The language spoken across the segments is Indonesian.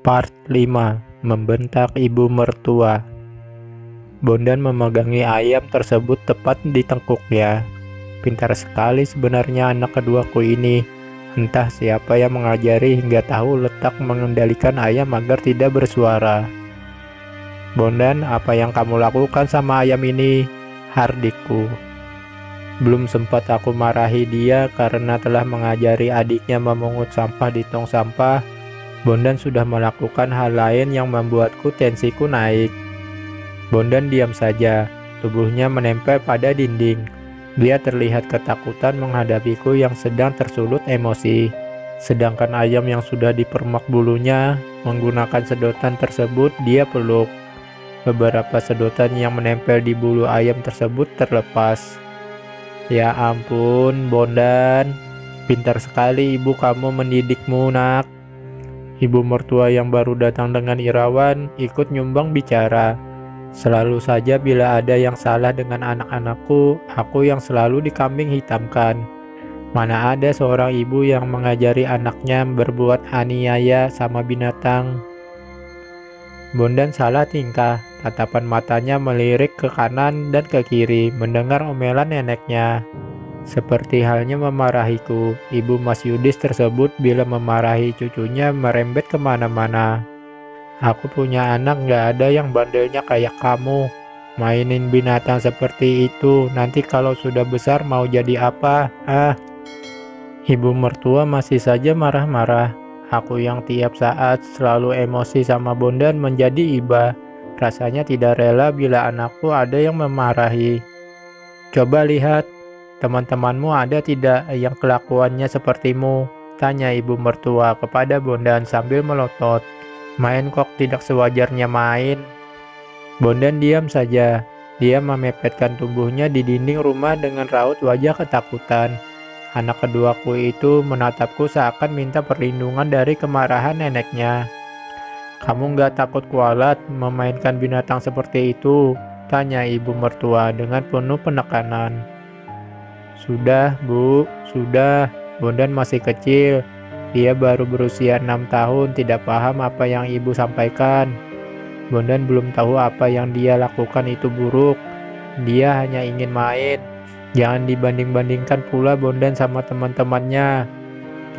Part 5. Membentak ibu mertua. Bondan memegangi ayam tersebut tepat di tengkuknya. Pintar sekali sebenarnya anak keduaku ini. Entah siapa yang mengajari hingga tahu letak mengendalikan ayam agar tidak bersuara. Bondan, apa yang kamu lakukan sama ayam ini? Hardikku. Belum sempat aku marahi dia karena telah mengajari adiknya memungut sampah di tong sampah. Bondan sudah melakukan hal lain yang membuatku tensiku naik. Bondan diam saja, tubuhnya menempel pada dinding. Dia terlihat ketakutan menghadapiku yang sedang tersulut emosi. Sedangkan ayam yang sudah dipermak bulunya, menggunakan sedotan tersebut dia peluk. Beberapa sedotan yang menempel di bulu ayam tersebut terlepas. Ya ampun, Bondan. Pintar sekali ibu kamu mendidikmu, nak. Ibu mertua yang baru datang dengan Irawan ikut nyumbang bicara. Selalu saja bila ada yang salah dengan anak-anakku, aku yang selalu dikambing hitamkan. Mana ada seorang ibu yang mengajari anaknya berbuat aniaya sama binatang. Bondan salah tingkah, tatapan matanya melirik ke kanan dan ke kiri mendengar omelan neneknya. Seperti halnya memarahiku, ibu Mas Yudis tersebut bila memarahi cucunya merembet kemana-mana. Aku punya anak gak ada yang bandelnya kayak kamu. Mainin binatang seperti itu, nanti kalau sudah besar mau jadi apa? Ibu mertua masih saja marah-marah. Aku yang tiap saat selalu emosi sama Bondan menjadi iba. Rasanya tidak rela bila anakku ada yang memarahi. Coba lihat. Teman-temanmu ada tidak yang kelakuannya sepertimu? Tanya ibu mertua kepada Bondan sambil melotot. Main kok tidak sewajarnya main. Bondan diam saja. Dia memepetkan tubuhnya di dinding rumah dengan raut wajah ketakutan. Anak keduaku itu menatapku seakan minta perlindungan dari kemarahan neneknya. Kamu nggak takut kualat memainkan binatang seperti itu? Tanya ibu mertua dengan penuh penekanan. Sudah, Bu, sudah. Bondan masih kecil. Dia baru berusia 6 tahun, tidak paham apa yang ibu sampaikan. Bondan belum tahu apa yang dia lakukan itu buruk. Dia hanya ingin main. Jangan dibanding-bandingkan pula Bondan sama teman-temannya.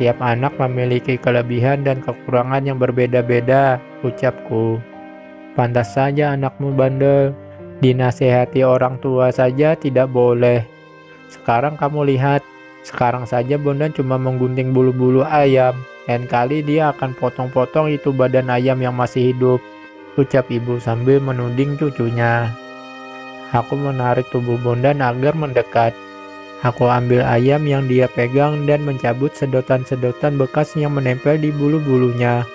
Tiap anak memiliki kelebihan dan kekurangan yang berbeda-beda, ucapku. Pantas saja anakmu bandel. Dinasehati orang tua saja tidak boleh. Sekarang kamu lihat, sekarang saja Bondan cuma menggunting bulu-bulu ayam. Lain kali dia akan potong-potong itu badan ayam yang masih hidup, ucap ibu sambil menuding cucunya. Aku menarik tubuh Bondan agar mendekat. Aku ambil ayam yang dia pegang dan mencabut sedotan-sedotan bekas yang menempel di bulu-bulunya.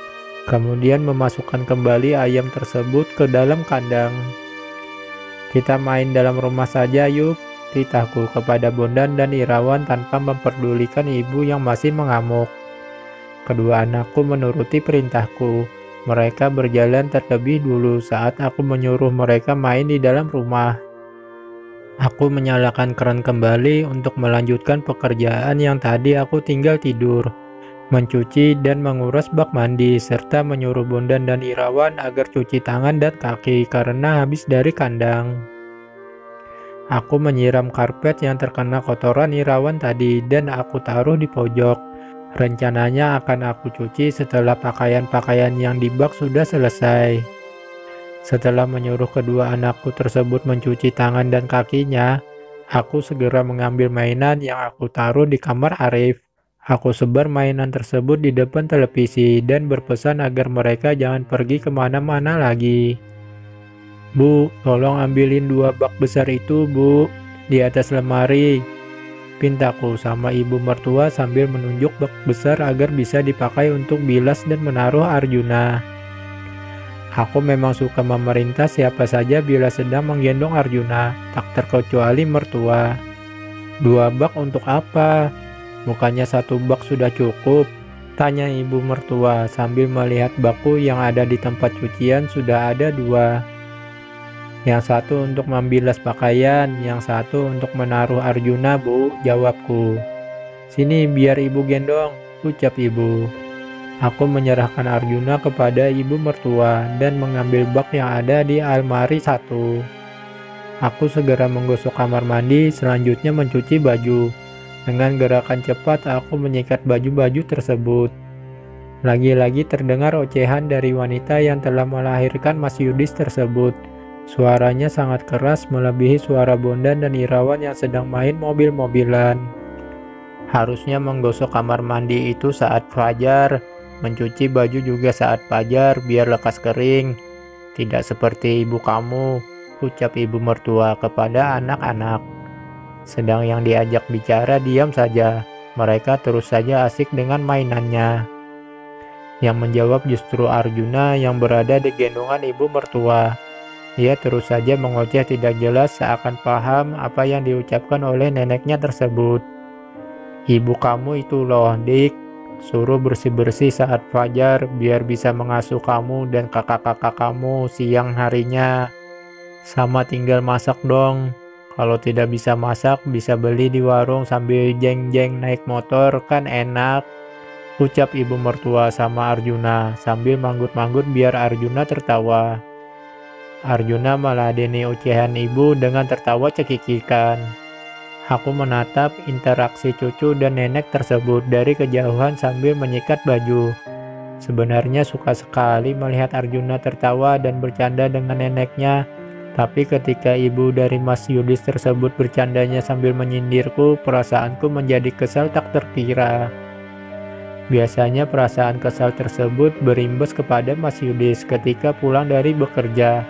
Kemudian memasukkan kembali ayam tersebut ke dalam kandang. Kita main dalam rumah saja yuk, titahku kepada Bondan dan Irawan tanpa memperdulikan ibu yang masih mengamuk. Kedua anakku menuruti perintahku. Mereka berjalan terlebih dulu saat aku menyuruh mereka main di dalam rumah. Aku menyalakan keran kembali untuk melanjutkan pekerjaan yang tadi aku tinggal tidur, mencuci dan menguras bak mandi, serta menyuruh Bondan dan Irawan agar cuci tangan dan kaki karena habis dari kandang. Aku menyiram karpet yang terkena kotoran Irawan tadi dan aku taruh di pojok. Rencananya akan aku cuci setelah pakaian-pakaian yang di bak sudah selesai. Setelah menyuruh kedua anakku tersebut mencuci tangan dan kakinya, aku segera mengambil mainan yang aku taruh di kamar Arif. Aku sebar mainan tersebut di depan televisi dan berpesan agar mereka jangan pergi kemana-mana lagi. Bu, tolong ambilin 2 bak besar itu, Bu, di atas lemari. Pintaku sama ibu mertua sambil menunjuk bak besar agar bisa dipakai untuk bilas dan menaruh Arjuna. Aku memang suka memerintah siapa saja bila sedang menggendong Arjuna, tak terkecuali mertua. 2 bak untuk apa? Bukannya 1 bak sudah cukup? Tanya ibu mertua sambil melihat bakku yang ada di tempat cucian sudah ada 2. Yang satu untuk membilas pakaian, yang satu untuk menaruh Arjuna, Bu, jawabku. Sini biar ibu gendong, ucap ibu. Aku menyerahkan Arjuna kepada ibu mertua dan mengambil bak yang ada di almari satu. Aku segera menggosok kamar mandi, selanjutnya mencuci baju. Dengan gerakan cepat, aku menyikat baju-baju tersebut. Lagi-lagi terdengar ocehan dari wanita yang telah melahirkan Mas Yudis tersebut. Suaranya sangat keras, melebihi suara Bondan dan Irawan yang sedang main mobil-mobilan. Harusnya menggosok kamar mandi itu saat fajar, mencuci baju juga saat fajar biar lekas kering. Tidak seperti ibu kamu, ucap ibu mertua kepada anak-anak. Sedang yang diajak bicara diam saja. Mereka terus saja asik dengan mainannya. Yang menjawab justru Arjuna yang berada di gendongan ibu mertua. Dia terus saja mengoceh tidak jelas seakan paham apa yang diucapkan oleh neneknya tersebut. Ibu kamu itu loh, Dik. Suruh bersih-bersih saat fajar biar bisa mengasuh kamu dan kakak-kakak kamu siang harinya. Sama tinggal masak dong. Kalau tidak bisa masak, bisa beli di warung sambil jeng-jeng naik motor, kan enak. Ucap ibu mertua sama Arjuna sambil manggut-manggut biar Arjuna tertawa. Arjuna meladeni ocehan ibu dengan tertawa cekikikan. Aku menatap interaksi cucu dan nenek tersebut dari kejauhan sambil menyikat baju. Sebenarnya suka sekali melihat Arjuna tertawa dan bercanda dengan neneknya. Tapi ketika ibu dari Mas Yudis tersebut bercandanya sambil menyindirku, perasaanku menjadi kesal tak terkira. Biasanya perasaan kesal tersebut berimbas kepada Mas Yudis ketika pulang dari bekerja.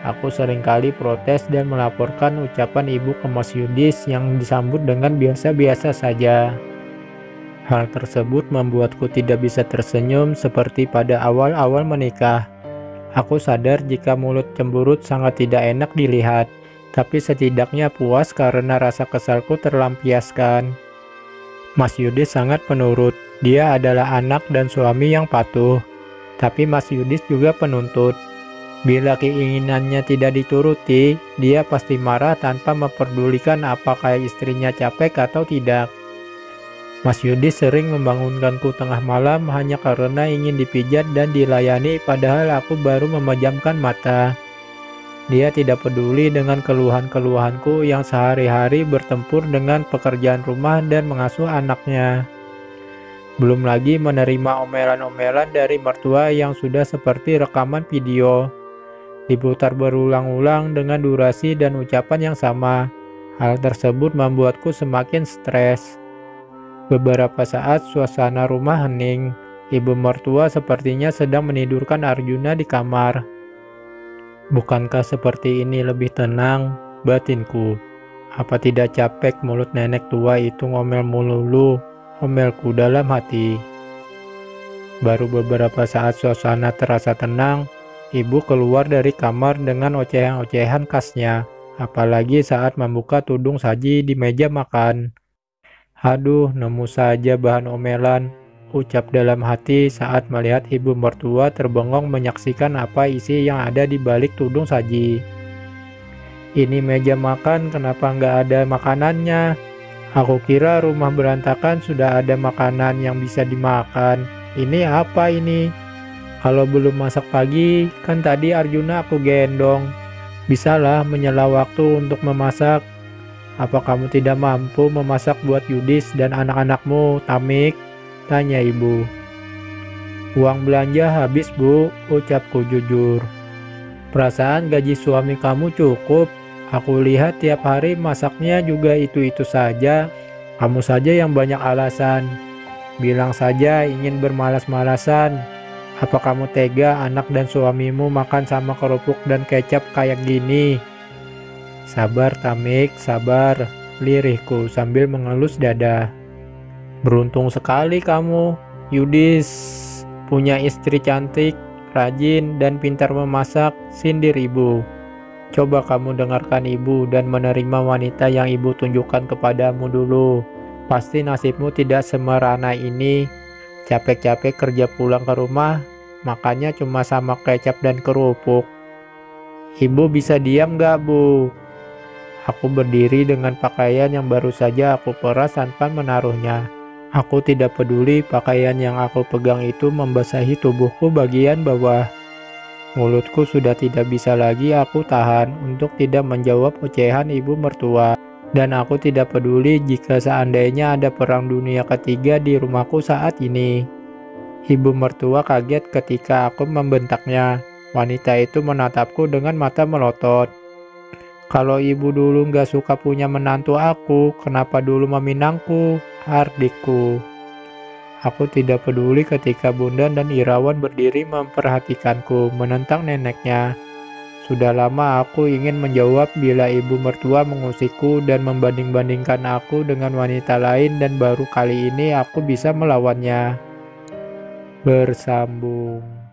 Aku seringkali protes dan melaporkan ucapan ibu ke Mas Yudis yang disambut dengan biasa-biasa saja. Hal tersebut membuatku tidak bisa tersenyum seperti pada awal-awal menikah. Aku sadar jika mulut cemberut sangat tidak enak dilihat, tapi setidaknya puas karena rasa kesalku terlampiaskan. Mas Yudis sangat penurut. Dia adalah anak dan suami yang patuh. Tapi Mas Yudis juga penuntut. Bila keinginannya tidak dituruti, dia pasti marah tanpa memperdulikan apakah istrinya capek atau tidak. Mas Yudis sering membangunkanku tengah malam hanya karena ingin dipijat dan dilayani padahal aku baru memejamkan mata. Dia tidak peduli dengan keluhan-keluhanku yang sehari-hari bertempur dengan pekerjaan rumah dan mengasuh anaknya. Belum lagi menerima omelan-omelan dari mertua yang sudah seperti rekaman video. Diputar berulang-ulang dengan durasi dan ucapan yang sama. Hal tersebut membuatku semakin stres. Beberapa saat suasana rumah hening. Ibu mertua sepertinya sedang menidurkan Arjuna di kamar. Bukankah seperti ini lebih tenang, batinku? Apa tidak capek mulut nenek tua itu ngomel melulu? Omelku dalam hati. Baru beberapa saat suasana terasa tenang, ibu keluar dari kamar dengan ocehan-ocehan khasnya, apalagi saat membuka tudung saji di meja makan. Aduh, nemu saja bahan omelan, ucap dalam hati saat melihat ibu mertua terbengong menyaksikan apa isi yang ada di balik tudung saji. Ini meja makan, kenapa nggak ada makanannya? Aku kira rumah berantakan sudah ada makanan yang bisa dimakan. Ini apa ini? Kalau belum masak pagi, kan tadi Arjuna aku gendong. Bisalah menyela waktu untuk memasak. Apa kamu tidak mampu memasak buat Yudis dan anak-anakmu, Tamik? Tanya ibu. Uang belanja habis, Bu, ucapku jujur. Perasaan gaji suami kamu cukup. Aku lihat tiap hari masaknya juga itu-itu saja. Kamu saja yang banyak alasan. Bilang saja ingin bermalas-malasan. Apa kamu tega anak dan suamimu makan sama kerupuk dan kecap kayak gini? Sabar Tamik, sabar, lirihku sambil mengelus dada. Beruntung sekali kamu, Yudis. Punya istri cantik, rajin, dan pintar memasak, sindir ibu. Coba kamu dengarkan ibu dan menerima wanita yang ibu tunjukkan kepadamu dulu. Pasti nasibmu tidak semerana ini. Capek-capek kerja pulang ke rumah, makannya cuma sama kecap dan kerupuk. Ibu bisa diam gak, Bu? Aku berdiri dengan pakaian yang baru saja aku peras tanpa menaruhnya. Aku tidak peduli pakaian yang aku pegang itu membasahi tubuhku bagian bawah. Mulutku sudah tidak bisa lagi aku tahan untuk tidak menjawab ocehan ibu mertua. Dan aku tidak peduli jika seandainya ada perang dunia ketiga di rumahku saat ini. Ibu mertua kaget ketika aku membentaknya. Wanita itu menatapku dengan mata melotot. Kalau ibu dulu nggak suka punya menantu aku, kenapa dulu meminangku? Hardikku. Aku tidak peduli ketika Bondan dan Irawan berdiri memperhatikanku menentang neneknya. Sudah lama aku ingin menjawab bila ibu mertua mengusikku dan membanding-bandingkan aku dengan wanita lain dan baru kali ini aku bisa melawannya. Bersambung.